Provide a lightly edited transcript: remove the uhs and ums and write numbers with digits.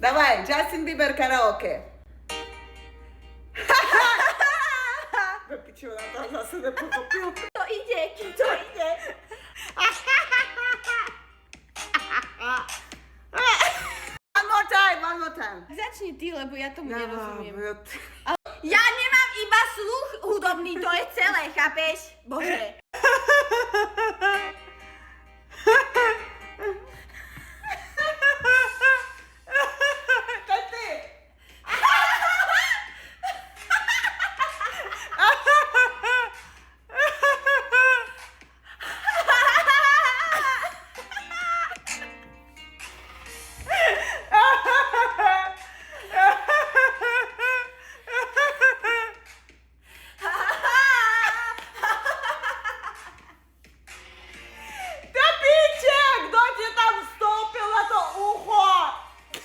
Davaj, Justin Bieber karaoke. Do piču, na to zase nepochopil. To ide, to ide. One more time. Začni ty, lebo ja tomu nerozumiem. Ja, Ja nemám iba sluch hudobný, to je celé, chápeš? Bože.